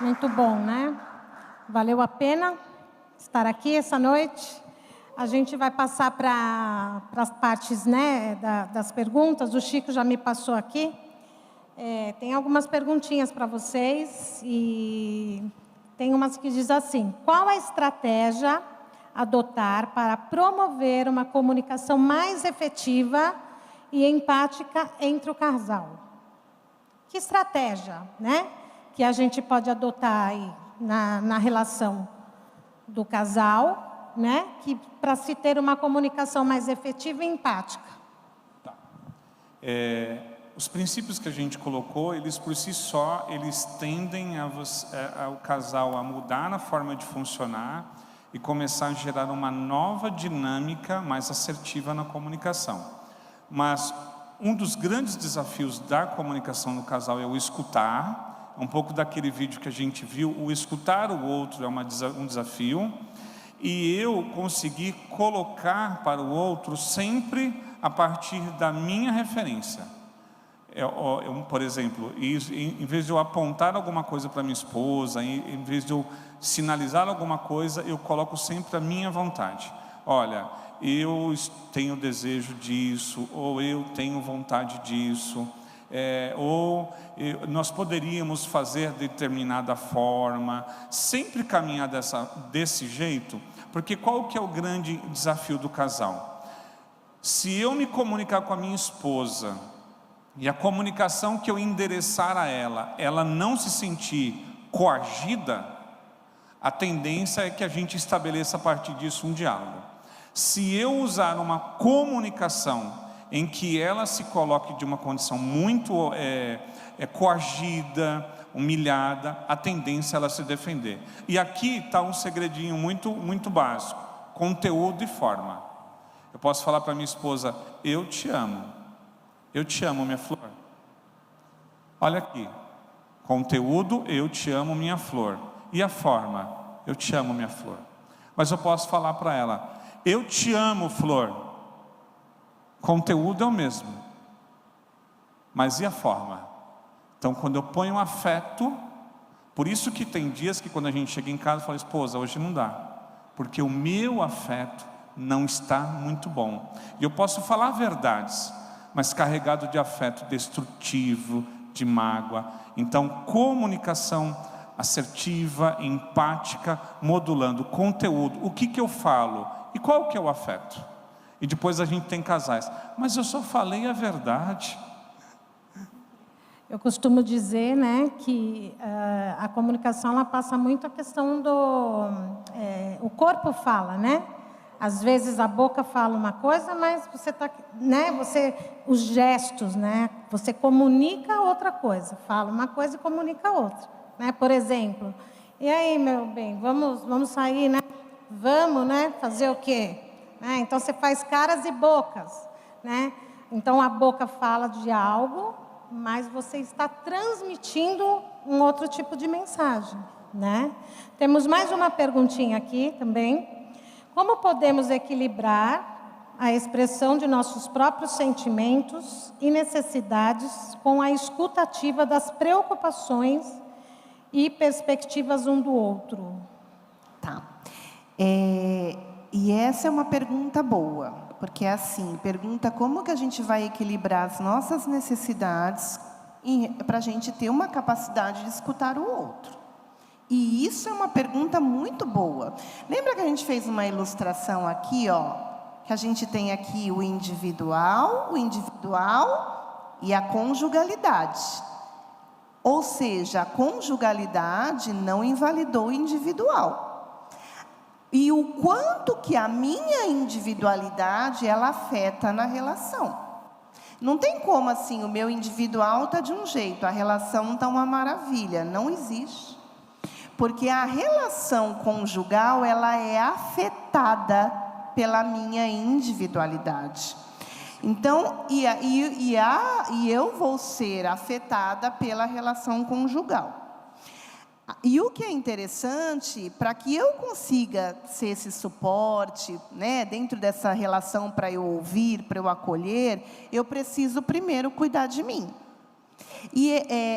Muito bom, né? Valeu a pena estar aqui essa noite. A gente vai passar para as partes, né, das perguntas. O Chico já me passou aqui. Tem algumas perguntinhas para vocês e tem umas que diz assim: qual a estratégia adotar para promover uma comunicação mais efetiva e empática entre o casal? Que estratégia, né, que a gente pode adotar aí na relação do casal, né, que para se ter uma comunicação mais efetiva e empática? Tá. Os princípios que a gente colocou, eles por si só, eles tendem ao casal a mudar na forma de funcionar e começar a gerar uma nova dinâmica mais assertiva na comunicação. Mas um dos grandes desafios da comunicação no casal é o escutar. Um pouco daquele vídeo que a gente viu, o escutar o outro é um desafio. E eu conseguir colocar para o outro sempre a partir da minha referência. Por exemplo, em vez de eu apontar alguma coisa para minha esposa, em vez de eu sinalizar alguma coisa, eu coloco sempre a minha vontade. Olha, eu tenho desejo disso, ou eu tenho vontade disso, nós poderíamos fazer de determinada forma, sempre caminhar desse jeito, porque qual que é o grande desafio do casal? Se eu me comunicar com a minha esposa, e a comunicação que eu endereçar a ela não se sentir coagida, a tendência é que a gente estabeleça a partir disso um diálogo. Se eu usar uma comunicação em que ela se coloque de uma condição muito coagida, humilhada, a tendência é ela se defender. E aqui está um segredinho muito básico: conteúdo e forma. Eu posso falar para minha esposa: eu te amo. Eu te amo, minha flor. Olha aqui. Conteúdo: eu te amo, minha flor. E a forma: eu te amo, minha flor. Mas eu posso falar para ela: eu te amo, flor. Conteúdo é o mesmo. Mas e a forma? Então, quando eu ponho afeto, por isso que tem dias que quando a gente chega em casa, eu falo: esposa, hoje não dá, porque o meu afeto não está muito bom. E eu posso falar verdades, mas carregado de afeto destrutivo, de mágoa. Então, comunicação assertiva, empática, modulando conteúdo. O que eu falo? E qual que é o afeto? E depois a gente tem casais: mas eu só falei a verdade. Eu costumo dizer, né, que a comunicação, ela passa muito a questão o corpo fala, né? Às vezes a boca fala uma coisa, mas você está, né? Os gestos, né? Você comunica outra coisa, fala uma coisa e comunica outra, né? Por exemplo, e aí, meu bem, vamos sair, né? Vamos, né? Fazer o quê? Então você faz caras e bocas, né? Então a boca fala de algo, mas você está transmitindo um outro tipo de mensagem, né? Temos mais uma perguntinha aqui também. Como podemos equilibrar a expressão de nossos próprios sentimentos e necessidades com a escuta ativa das preocupações e perspectivas um do outro? Tá. E essa é uma pergunta boa, porque é assim, pergunta como que a gente vai equilibrar as nossas necessidades para a gente ter uma capacidade de escutar o outro. E isso é uma pergunta muito boa. Lembra que a gente fez uma ilustração aqui, ó, que a gente tem aqui o individual e a conjugalidade. Ou seja, a conjugalidade não invalidou o individual. E o quanto que a minha individualidade, ela afeta na relação. Não tem como assim, o meu individual está de um jeito, a relação está uma maravilha. Não existe. Porque a relação conjugal, ela é afetada pela minha individualidade. Então, eu vou ser afetada pela relação conjugal. E o que é interessante, para que eu consiga ser esse suporte, né, dentro dessa relação, para eu ouvir, para eu acolher, eu preciso primeiro cuidar de mim. E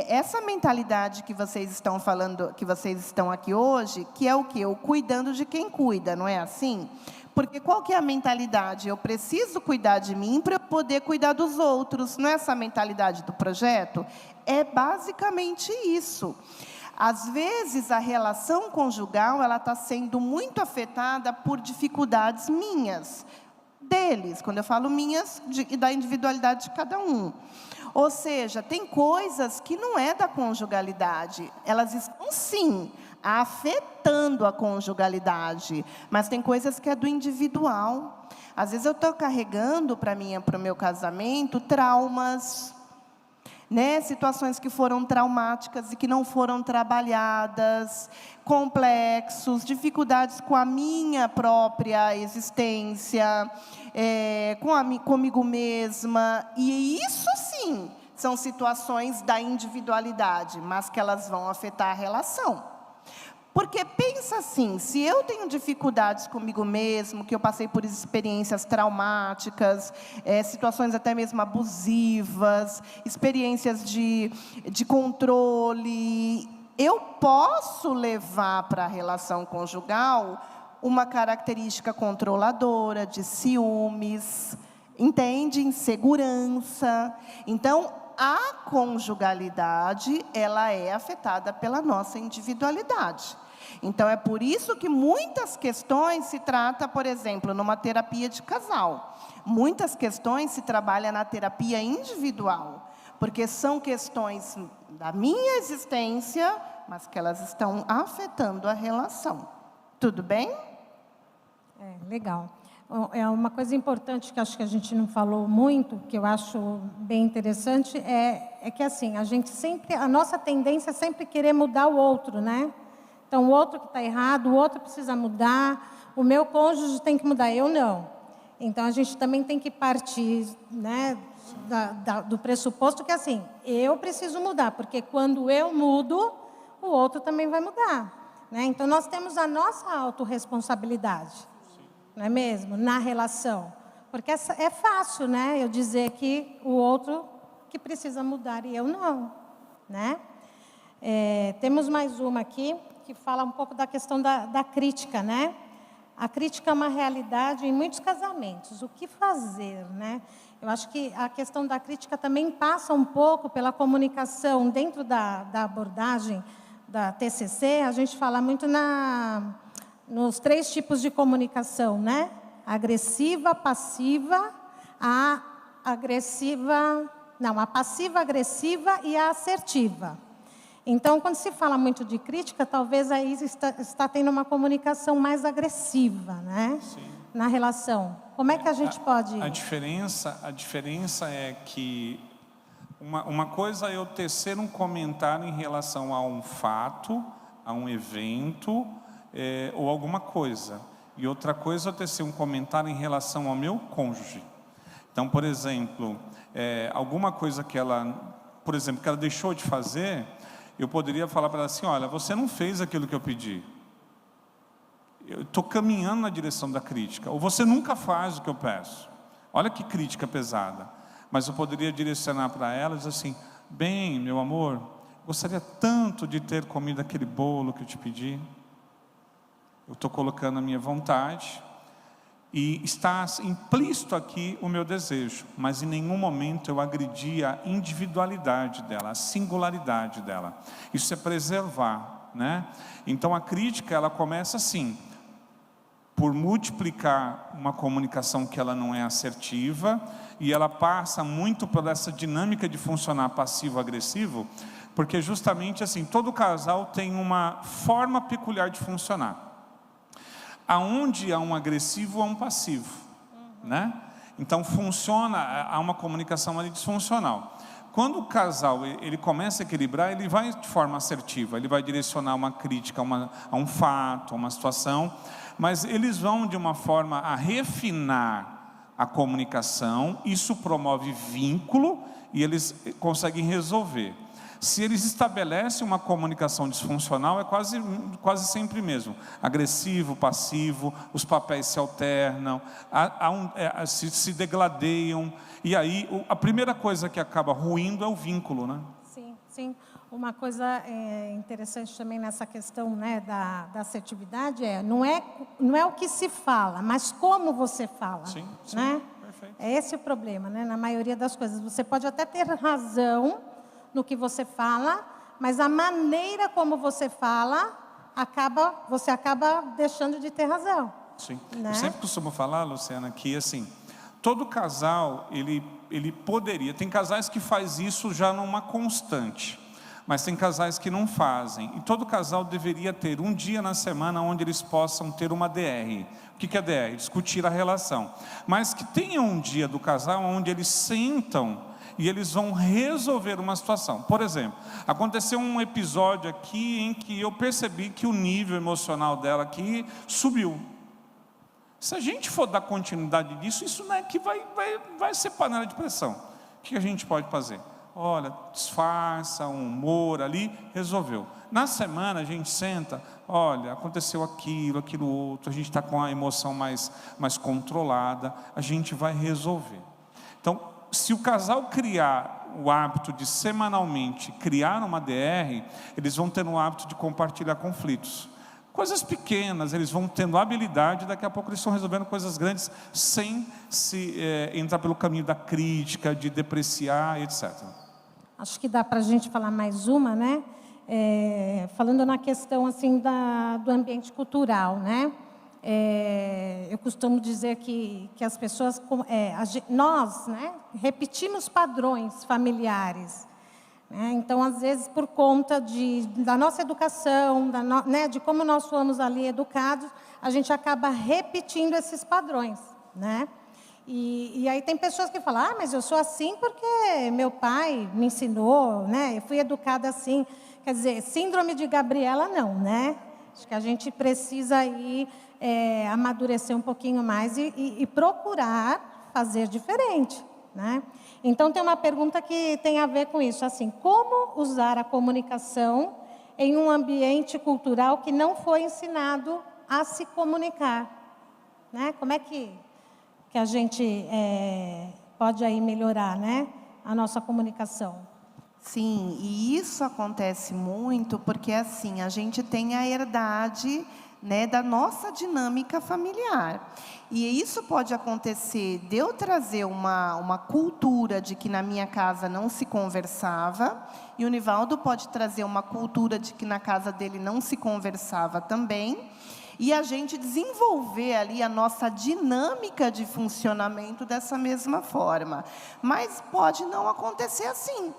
essa mentalidade que vocês estão falando, que vocês estão aqui hoje, que é o quê? O cuidando de quem cuida, não é assim? Porque qual que é a mentalidade? Eu preciso cuidar de mim para eu poder cuidar dos outros. Não é essa a mentalidade do projeto? É basicamente isso. Às vezes, a relação conjugal ela está sendo muito afetada por dificuldades minhas, deles. Quando eu falo minhas, da individualidade de cada um. Ou seja, tem coisas que não é da conjugalidade. Elas estão, sim, afetando a conjugalidade, mas tem coisas que é do individual. Às vezes eu estou carregando para o meu casamento traumas, né? Situações que foram traumáticas e que não foram trabalhadas, complexos, dificuldades com a minha própria existência, comigo mesma. E isso, sim, são situações da individualidade, mas que elas vão afetar a relação. Porque pensa assim, se eu tenho dificuldades comigo mesmo, que eu passei por experiências traumáticas, situações até mesmo abusivas, experiências de controle, eu posso levar para a relação conjugal uma característica controladora, de ciúmes, entende? Insegurança. Então, a conjugalidade, ela é afetada pela nossa individualidade. Então, é por isso que muitas questões se trata, por exemplo, numa terapia de casal. Muitas questões se trabalha na terapia individual, porque são questões da minha existência, mas que elas estão afetando a relação. Tudo bem? Legal. É uma coisa importante que acho que a gente não falou muito, que eu acho bem interessante, é que assim, a nossa tendência é sempre querer mudar o outro, né? Então, o outro que está errado, o outro precisa mudar, o meu cônjuge tem que mudar, eu não. Então, a gente também tem que partir, né, do pressuposto que assim, eu preciso mudar, porque quando eu mudo, o outro também vai mudar, né? Então, nós temos a nossa autorresponsabilidade. Não é mesmo? Na relação. Porque é fácil, né? Eu dizer que o outro que precisa mudar e eu não, né? Temos mais uma aqui que fala um pouco da questão da crítica, né? A crítica é uma realidade em muitos casamentos. O que fazer, né? Eu acho que a questão da crítica também passa um pouco pela comunicação. Dentro da abordagem da TCC, a gente fala muito nos 3 tipos de comunicação, né? Agressiva, passiva, a passiva-agressiva e a assertiva. Então, quando se fala muito de crítica, talvez aí está tendo uma comunicação mais agressiva, né? Sim. Na relação. Como é que a gente pode... A diferença é que uma coisa é eu tecer um comentário em relação a um fato, a um evento, ou alguma coisa. E outra coisa é eu tecer um comentário em relação ao meu cônjuge. Então, por exemplo, alguma coisa que ela deixou de fazer, eu poderia falar para ela assim, olha, você não fez aquilo que eu pedi. Eu estou caminhando na direção da crítica. Ou você nunca faz o que eu peço. Olha que crítica pesada. Mas eu poderia direcionar para ela e dizer assim, bem, meu amor, gostaria tanto de ter comido aquele bolo que eu te pedi. Eu estou colocando a minha vontade e está implícito aqui o meu desejo, mas em nenhum momento eu agredi a individualidade dela, a singularidade dela. Isso é preservar, né? Então a crítica, ela começa assim, por multiplicar uma comunicação que ela não é assertiva, e ela passa muito por essa dinâmica de funcionar passivo-agressivo, porque justamente assim, todo casal tem uma forma peculiar de funcionar. Aonde há um agressivo, há um passivo, né? Então há uma comunicação ali disfuncional. Quando o casal ele começa a equilibrar, ele vai de forma assertiva, ele vai direcionar uma crítica a um fato, a uma situação, mas eles vão de uma forma a refinar a comunicação, isso promove vínculo e eles conseguem resolver. Se eles estabelecem uma comunicação disfuncional, é quase sempre mesmo. Agressivo, passivo, os papéis se alternam, se degladeiam. E aí, a primeira coisa que acaba ruindo é o vínculo, né? Sim. Sim, uma coisa interessante também nessa questão, né, da assertividade não é o que se fala, mas como você fala. Sim, sim, né? perfeito. É esse o problema, né? Na maioria das coisas. Você pode até ter razão no que você fala, mas a maneira como você fala, você acaba deixando de ter razão. Sim. Né? Eu sempre costumo falar, Luciana, que assim, todo casal, ele poderia, tem casais que faz isso já numa constante, mas tem casais que não fazem, e todo casal deveria ter um dia na semana onde eles possam ter uma DR. O que é DR? Discutir a relação, mas que tenha um dia do casal onde eles sentam e eles vão resolver uma situação. Por exemplo, aconteceu um episódio aqui em que eu percebi que o nível emocional dela aqui subiu. Se a gente for dar continuidade disso, isso não é que vai ser panela de pressão. O que a gente pode fazer? Olha, disfarça, um humor ali, resolveu. Na semana a gente senta, olha, aconteceu aquilo outro, a gente está com a emoção mais controlada, a gente vai resolver. Então, se o casal criar o hábito de semanalmente criar uma DR, eles vão ter um hábito de compartilhar conflitos. Coisas pequenas, eles vão tendo habilidade, daqui a pouco eles estão resolvendo coisas grandes, sem se entrar pelo caminho da crítica, de depreciar, etc. Acho que dá para a gente falar mais uma, né? Falando na questão assim do ambiente cultural, né? Eu costumo dizer que as pessoas, nós, né, repetimos padrões familiares. Então, às vezes, por conta da nossa educação, né, de como nós fomos ali educados, a gente acaba repetindo esses padrões, né? E aí tem pessoas que falam, mas eu sou assim porque meu pai me ensinou, né? Eu fui educada assim. Quer dizer, síndrome de Gabriela não, né? Acho que a gente precisa aí amadurecer um pouquinho mais e procurar fazer diferente, né? Então, tem uma pergunta que tem a ver com isso, assim, como usar a comunicação em um ambiente cultural que não foi ensinado a se comunicar, né? Como é que a gente pode aí melhorar, né, a nossa comunicação? Sim, e isso acontece muito porque, assim, a gente tem a herdade, né, da nossa dinâmica familiar. E isso pode acontecer de eu trazer uma cultura de que na minha casa não se conversava, e o Nivaldo pode trazer uma cultura de que na casa dele não se conversava também, e a gente desenvolver ali a nossa dinâmica de funcionamento dessa mesma forma. Mas pode não acontecer assim.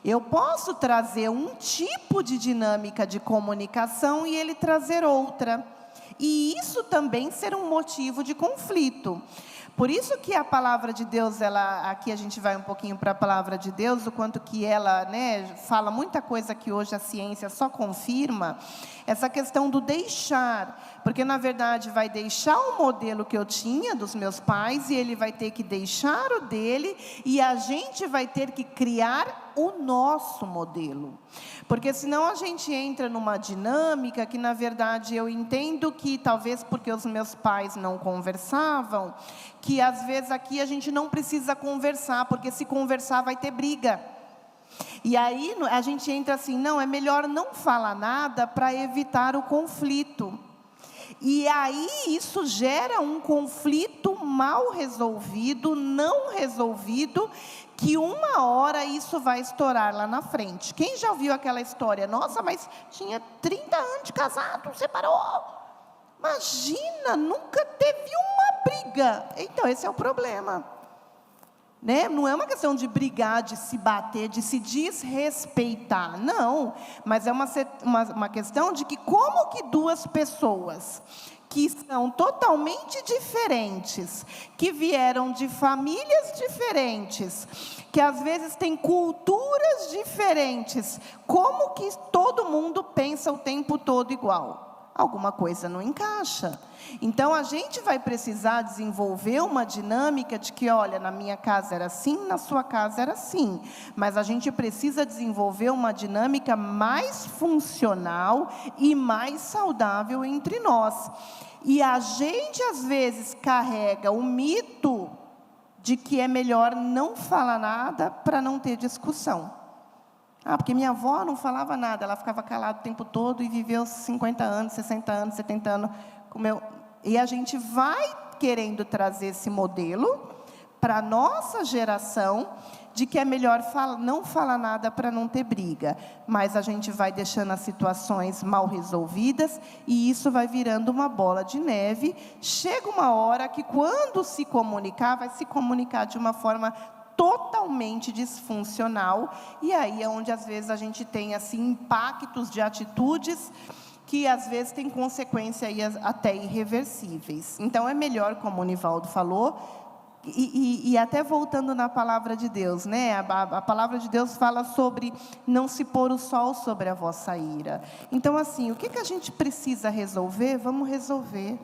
Eu posso trazer um tipo de dinâmica de comunicação e ele trazer outra. E isso também ser um motivo de conflito. Por isso que a palavra de Deus, aqui a gente vai um pouquinho para a palavra de Deus, o quanto que ela, né, fala muita coisa que hoje a ciência só confirma, essa questão do deixar, porque na verdade vai deixar o modelo que eu tinha dos meus pais, e ele vai ter que deixar o dele, e a gente vai ter que criar o nosso modelo. Porque senão a gente entra numa dinâmica que, na verdade, eu entendo que talvez porque os meus pais não conversavam, que às vezes aqui a gente não precisa conversar, porque se conversar vai ter briga. E aí a gente entra assim, não, é melhor não falar nada para evitar o conflito. E aí isso gera um conflito mal resolvido, não resolvido, que uma hora isso vai estourar lá na frente. Quem já ouviu aquela história? Nossa, mas tinha 30 anos de casado, separou. Imagina, nunca teve uma briga. Então, esse é o problema. Né? Não é uma questão de brigar, de se bater, de se desrespeitar. Não, mas é uma questão de que como que duas pessoas que são totalmente diferentes, que vieram de famílias diferentes, que às vezes têm culturas diferentes, como que todo mundo pensa o tempo todo igual? Alguma coisa não encaixa. Então, a gente vai precisar desenvolver uma dinâmica de que, olha, na minha casa era assim, na sua casa era assim. Mas a gente precisa desenvolver uma dinâmica mais funcional e mais saudável entre nós. E a gente, às vezes, carrega o mito de que é melhor não falar nada para não ter discussão. Ah, porque minha avó não falava nada, ela ficava calada o tempo todo e viveu 50 anos, 60 anos, 70 anos. E a gente vai querendo trazer esse modelo para a nossa geração, de que é melhor não falar nada para não ter briga. Mas a gente vai deixando as situações mal resolvidas e isso vai virando uma bola de neve. Chega uma hora que, quando se comunicar, vai se comunicar de uma forma totalmente disfuncional. E aí é onde, às vezes, a gente tem assim, impactos de atitudes que, às vezes, têm consequências aí até irreversíveis. Então, é melhor, como o Nivaldo falou, e até voltando na palavra de Deus, né? A palavra de Deus fala sobre não se pôr o sol sobre a vossa ira. Então, assim, o que a gente precisa resolver? Vamos resolver.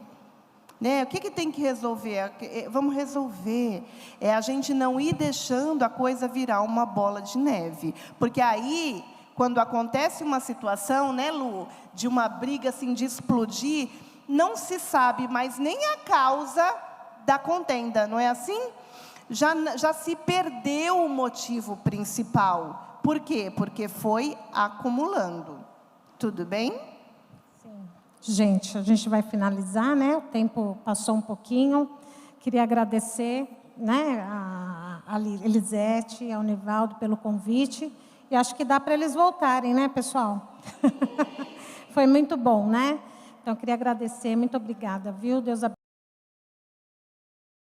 Né? O que tem que resolver? Vamos resolver. É a gente não ir deixando a coisa virar uma bola de neve. Porque aí, quando acontece uma situação, né, Lu, de uma briga assim, de explodir, não se sabe mais nem a causa da contenda, não é assim? Já se perdeu o motivo principal. Por quê? Porque foi acumulando. Tudo bem? Sim. Gente, a gente vai finalizar, né? O tempo passou um pouquinho. Queria agradecer, né, a Elisete, ao Nivaldo pelo convite. E acho que dá para eles voltarem, né, pessoal? Foi muito bom, né? Então, queria agradecer. Muito obrigada, viu? Deus abençoe.